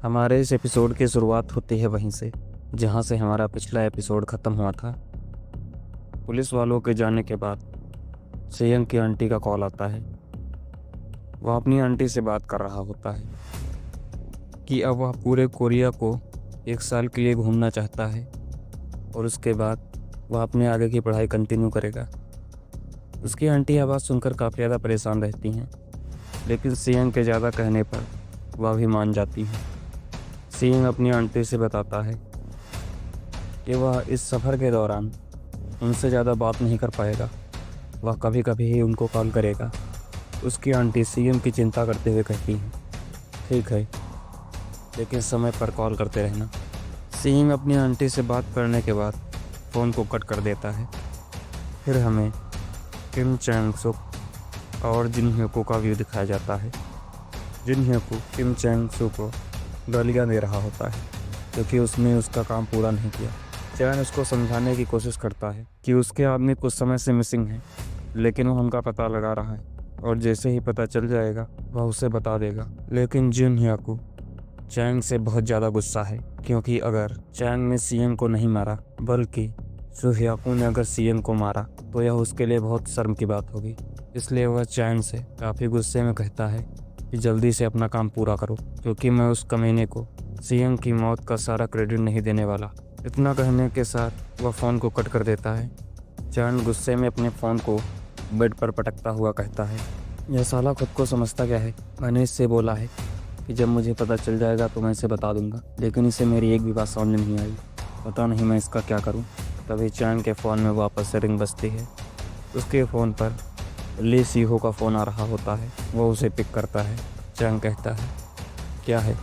हमारे इस एपिसोड की शुरुआत होती है वहीं से जहां से हमारा पिछला एपिसोड ख़त्म हुआ था। पुलिस वालों के जाने के बाद सेयंग की आंटी का कॉल आता है। वह अपनी आंटी से बात कर रहा होता है कि अब वह पूरे कोरिया को 1 साल के लिए घूमना चाहता है और उसके बाद वह अपने आगे की पढ़ाई कंटिन्यू करेगा। उसकी आंटी आवाज़ सुनकर काफ़ी ज़्यादा परेशान रहती हैं, लेकिन सेयंग के ज़्यादा कहने पर वह भी मान जाती है। सेयंग अपनी आंटी से बताता है कि वह इस सफ़र के दौरान उनसे ज़्यादा बात नहीं कर पाएगा, वह कभी कभी ही उनको कॉल करेगा। उसकी आंटी सेयंग की चिंता करते हुए कहती हैं, ठीक है, लेकिन समय पर कॉल करते रहना। सेयंग अपनी आंटी से बात करने के बाद फ़ोन को कट कर देता है। फिर हमें किम चैंग सुक और जिन ह्योको का व्यू दिखाया जाता है। जिन ह्योको किम चैंग सुक को गालियाँ दे रहा होता है क्योंकि उसने उसका काम पूरा नहीं किया। चैन उसको समझाने की कोशिश करता है कि उसके आदमी कुछ समय से मिसिंग है, लेकिन वह उनका पता लगा रहा है और जैसे ही पता चल जाएगा वह उसे बता देगा। लेकिन जिन ह्योको चैंग से बहुत ज़्यादा गुस्सा है क्योंकि अगर चैंग ने सेयंग को नहीं मारा बल्कि सुह्याकू ने अगर सेयंग को मारा तो यह उसके लिए बहुत शर्म की बात होगी। इसलिए वह चैंग से काफ़ी गुस्से में कहता है कि जल्दी से अपना काम पूरा करो क्योंकि मैं उस कमीने को सेयंग की मौत का सारा क्रेडिट नहीं देने वाला। इतना कहने के साथ वह फ़ोन को कट कर देता है। चैंग गुस्से में अपने फ़ोन को बेड पर पटकता हुआ कहता है, यह साला खुद को समझता क्या है। मैंने इससे बोला है कि जब मुझे पता चल जाएगा तो मैं इसे बता दूंगा, लेकिन इसे मेरी एक भी बात समझ में नहीं आई। पता नहीं मैं इसका क्या करूं। तभी चैंग के फ़ोन में वापस से रिंग बजती है। उसके फ़ोन पर ली सीहो का फ़ोन आ रहा होता है। वो उसे पिक करता है। चैंग कहता है, क्या है?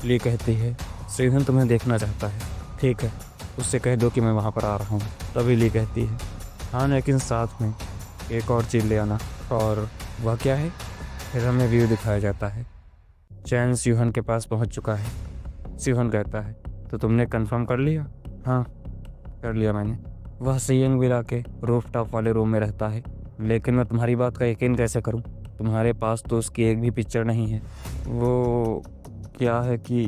ली कहती है, सीधन तुम्हें देखना चाहता है। ठीक है, उससे कह दो कि मैं वहाँ पर आ रहा हूँ। तभी ली कहती है, हाँ, लेकिन साथ में एक और चीज़ ले आना। और वह क्या है? फिर हमें व्यू दिखाया जाता है। चैन स्यूहन के पास पहुँच चुका है। स्यूहन कहता है, तो तुमने कंफर्म कर लिया? हाँ, कर लिया मैंने। वह सेयंग विला के रूफ टॉप वाले रूम में रहता है, लेकिन मैं तुम्हारी बात का यकीन कैसे करूं? तुम्हारे पास तो उसकी एक भी पिक्चर नहीं है। वो क्या है कि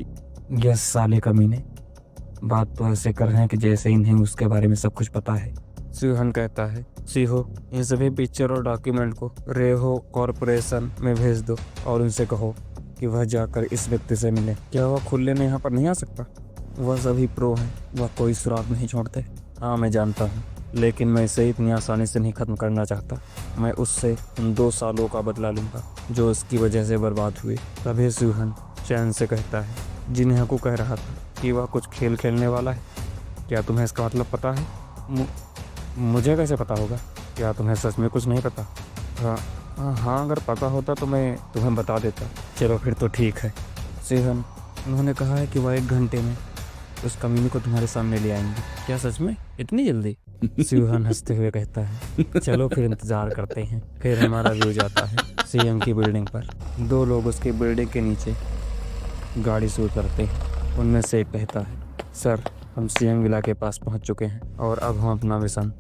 यस साले कमीने, बात तो ऐसे कर रहे हैं कि जैसे इन्हें उसके बारे में सब कुछ पता है। सीहन कहता है, सीहो, इन सभी पिक्चर और डॉक्यूमेंट को रेहो कॉरपोरेशन में भेज दो और उनसे कहो कि वह जाकर इस व्यक्ति से मिले। क्या वह खुद लेने यहाँ पर नहीं आ सकता? वह सभी प्रो हैं, वह कोई सुराग नहीं छोड़ते। हाँ, मैं जानता हूँ, लेकिन मैं इसे इतनी आसानी से नहीं ख़त्म करना चाहता। मैं उससे उन 2 सालों का बदला लूँगा जो उसकी वजह से बर्बाद हुए। तभी सुहन चैन से कहता है, जिन्हें को कह रहा था कि वह कुछ खेल खेलने वाला है। क्या तुम्हें इसका मतलब पता है? मुझे कैसे पता होगा? क्या तुम्हें सच में कुछ नहीं पता? हाँ, अगर पता होता तो मैं तुम्हें बता देता। चलो फिर तो ठीक है। सेहन, उन्होंने कहा है कि वह 1 घंटे में उस कमीने को तुम्हारे सामने ले आएंगे। क्या सच में? इतनी जल्दी? सिवहन हंसते हुए कहता है, चलो फिर इंतज़ार करते हैं। फिर हमारा व्यू जाता है सीएम की बिल्डिंग पर। 2 लोग उसकी बिल्डिंग के नीचे गाड़ी से उतरते हैं। उनमें से एक कहता है, सर, हम सीएम विला के पास पहुंच चुके हैं और अब हम अपना मिशन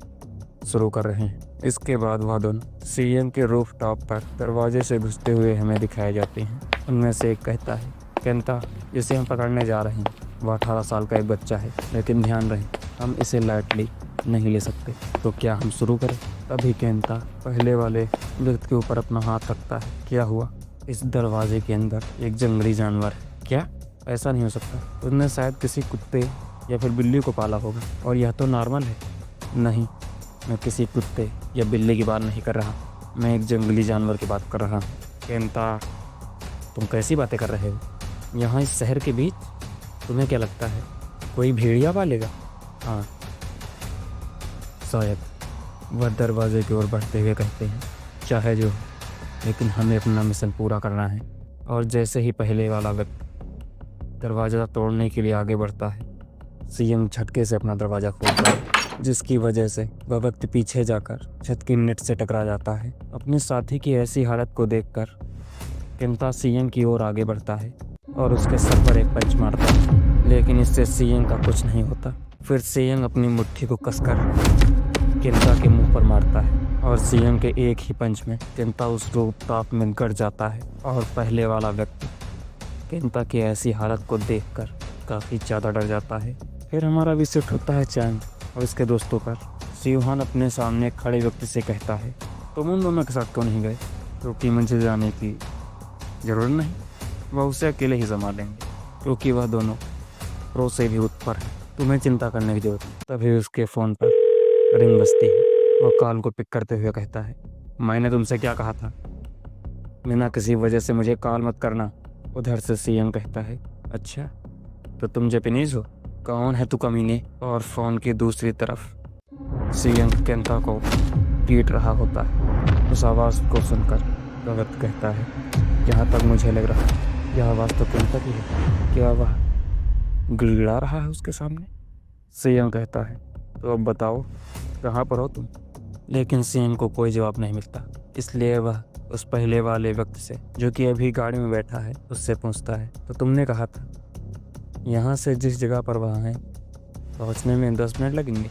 शुरू कर रहे हैं। इसके बाद वह दोनों सीएम के रूफ टॉप पर दरवाजे से घुसते हुए हमें दिखाए जाते हैं। उनमें से एक कहता है, केंता, जिसे हम पकड़ने जा रहे हैं वह 18 साल का एक बच्चा है, लेकिन ध्यान रहे हम इसे लाइटली नहीं ले सकते। तो क्या हम शुरू करें? तभी केंता पहले वाले व्यक्ति के ऊपर अपना हाथ रखता है। क्या हुआ? इस दरवाजे के अंदर एक जंगली जानवर है। क्या? ऐसा नहीं हो सकता। उसने शायद किसी कुत्ते या फिर बिल्ली को पाला होगा और यह तो नॉर्मल है। नहीं, मैं किसी कुत्ते या बिल्ली की बात नहीं कर रहा, मैं एक जंगली जानवर की बात कर रहा हूँ। केंता, तुम कैसी बातें कर रहे हो? यहाँ इस शहर के बीच? तुम्हें क्या लगता है कोई भेड़िया पालेगा? हाँ, शायद। वह दरवाजे की ओर बढ़ते हुए कहते हैं, चाहे जो, लेकिन हमें अपना मिशन पूरा करना है। और जैसे ही पहले वाला व्यक्ति दरवाज़ा तोड़ने के लिए आगे बढ़ता है, सीएम झटके से अपना दरवाज़ा खोलता है, जिसकी वजह से वह व्यक्ति पीछे जाकर छत की नेट से टकरा जाता है। अपने साथी की ऐसी हालत को देखकर केंता सीएम की ओर आगे बढ़ता है और उसके सर पर एक पंच मारता है, लेकिन इससे सीएम का कुछ नहीं होता। फिर सीएम अपनी मुट्ठी को कसकर केंता के मुंह पर मारता है और सीएम के एक ही पंच में केंता उस रूफ टॉप में गड़ जाता है और पहले वाला व्यक्ति केंता की ऐसी हालत को देखकर काफ़ी ज़्यादा डर जाता है। फिर हमारा विजिट होता है चैंग और उसके दोस्तों पर। सियोहान अपने सामने खड़े व्यक्ति से कहता है, तुम उन दोनों के साथ क्यों नहीं गए? क्योंकि मुझे जाने की ज़रूरत नहीं, वह उसे अकेले ही संभालेंगे, क्योंकि वह दोनों प्रो से भी ऊपर है। तुम्हें चिंता करने की जरूरत नहीं। तभी उसके फ़ोन पर रिंग बजती है। वह कॉल को पिक करते हुए कहता है, मैंने तुमसे क्या कहा था? बिना किसी वजह से मुझे कॉल मत करना। उधर से सीएम कहता है, अच्छा तो तुम जापानीज हो? कौन है तू कमीने? और फ़ोन की दूसरी तरफ सीएम केंता को पीट रहा होता है। उस आवाज़ को सुनकर भगत कहता है, जहाँ तक मुझे लग रहा है यह आवाज़ तो केंता की है। क्या वह गिड़गिड़ा रहा है उसके सामने? सीएम कहता है, तो अब बताओ कहाँ पर हो तुम? लेकिन सीएम को कोई जवाब नहीं मिलता, इसलिए वह उस पहले वाले व्यक्ति से, जो कि अभी गाड़ी में बैठा है, उससे पूछता है, तो तुमने कहा था यहाँ से जिस जगह पर वहाँ है पहुँचने में 10 मिनट लगेंगे।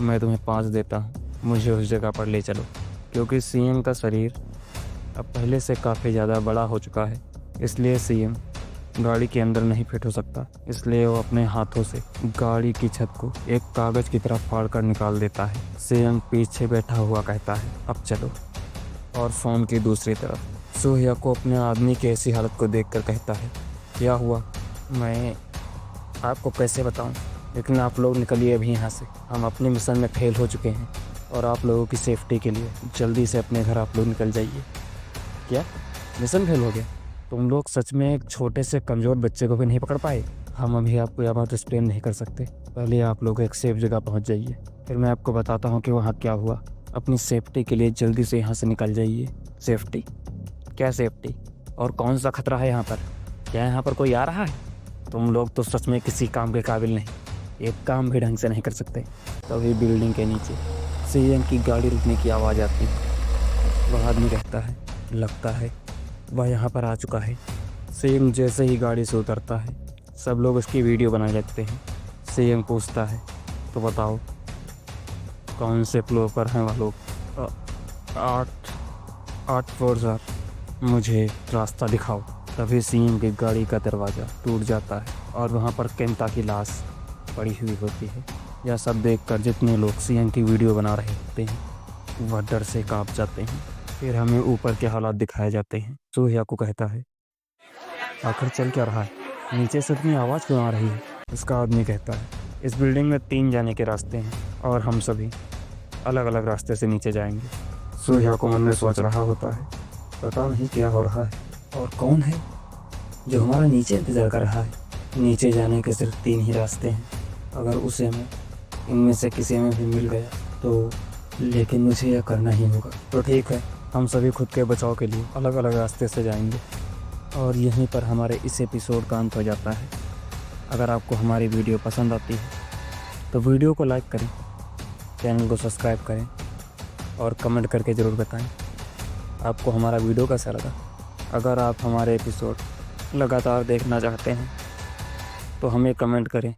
मैं तुम्हें 5 देता हूँ, मुझे उस जगह पर ले चलो। क्योंकि सीएम का शरीर अब पहले से काफ़ी ज़्यादा बड़ा हो चुका है, इसलिए सीएम गाड़ी के अंदर नहीं फिट हो सकता। इसलिए वो अपने हाथों से गाड़ी की छत को एक कागज़ की तरफ फाड़ कर निकाल देता है। सीएम पीछे बैठा हुआ कहता है, अब चलो। और फ़ोन की दूसरी तरफ सोहिया को अपने आदमी की ऐसी हालत को देखकर कहता है, क्या हुआ? मैं आपको कैसे बताऊं? लेकिन आप लोग निकलिए अभी यहाँ से, हम अपने मिशन में फेल हो चुके हैं और आप लोगों की सेफ्टी के लिए जल्दी से अपने घर आप लोग निकल जाइए। क्या मिशन फेल हो गया? तुम लोग सच में एक छोटे से कमज़ोर बच्चे को भी नहीं पकड़ पाए? हम अभी आपको यह बात एक्सप्लेन नहीं कर सकते, पहले आप लोग एक सेफ जगह पहुँच जाइए, फिर मैं आपको बताता हूँ कि वहाँ क्या हुआ। अपनी सेफ्टी के लिए जल्दी से यहाँ से निकल जाइए। सेफ्टी? क्या सेफ्टी? और कौन सा खतरा है यहाँ पर? क्या यहाँ पर कोई आ रहा है? तुम लोग तो सच में किसी काम के काबिल नहीं, एक काम भी ढंग से नहीं कर सकते। तभी बिल्डिंग के नीचे सीएम की गाड़ी रुकने की आवाज़ आती है। वह आदमी कहता है, लगता है वह यहाँ पर आ चुका है। सीएम जैसे ही गाड़ी से उतरता है, सब लोग उसकी वीडियो बनाने लगते हैं। सीएम पूछता है, तो बताओ कौन से फ्लोर पर हैं वह लोग? 8 फ्लोर सर, मुझे रास्ता दिखाओ। तभी सीएम की गाड़ी का दरवाज़ा टूट जाता है और वहाँ पर केंता की लाश पड़ी हुई होती है। यह सब देखकर जितने लोग सीएम की वीडियो बना रहे होते हैं वह डर से कांप जाते हैं। फिर हमें ऊपर के हालात दिखाए जाते हैं। सोहिया को कहता है, आखिर चल क्या रहा है? नीचे से इतनी आवाज़ क्यों आ रही है? उसका आदमी कहता है, इस बिल्डिंग में 3 जाने के रास्ते हैं और हम सभी अलग अलग रास्ते से नीचे जाएंगे। सोहिया को मन में सोच रहा होता है, पता नहीं क्या हो रहा है और कौन है जो हमारा नीचे इंतज़ार कर रहा है। नीचे जाने के सिर्फ 3 ही रास्ते हैं, अगर उसे मैं इनमें से किसी में भी मिल गया तो, लेकिन मुझे यह करना ही होगा। तो ठीक है, हम सभी खुद के बचाव के लिए अलग अलग रास्ते से जाएंगे। और यहीं पर हमारे इस एपिसोड का अंत हो जाता है। अगर आपको हमारी वीडियो पसंद आती है तो वीडियो को लाइक करें, चैनल को सब्सक्राइब करें और कमेंट करके ज़रूर बताएं आपको हमारा वीडियो कैसा लगा। अगर आप हमारे एपिसोड लगातार देखना चाहते हैं तो हमें कमेंट करें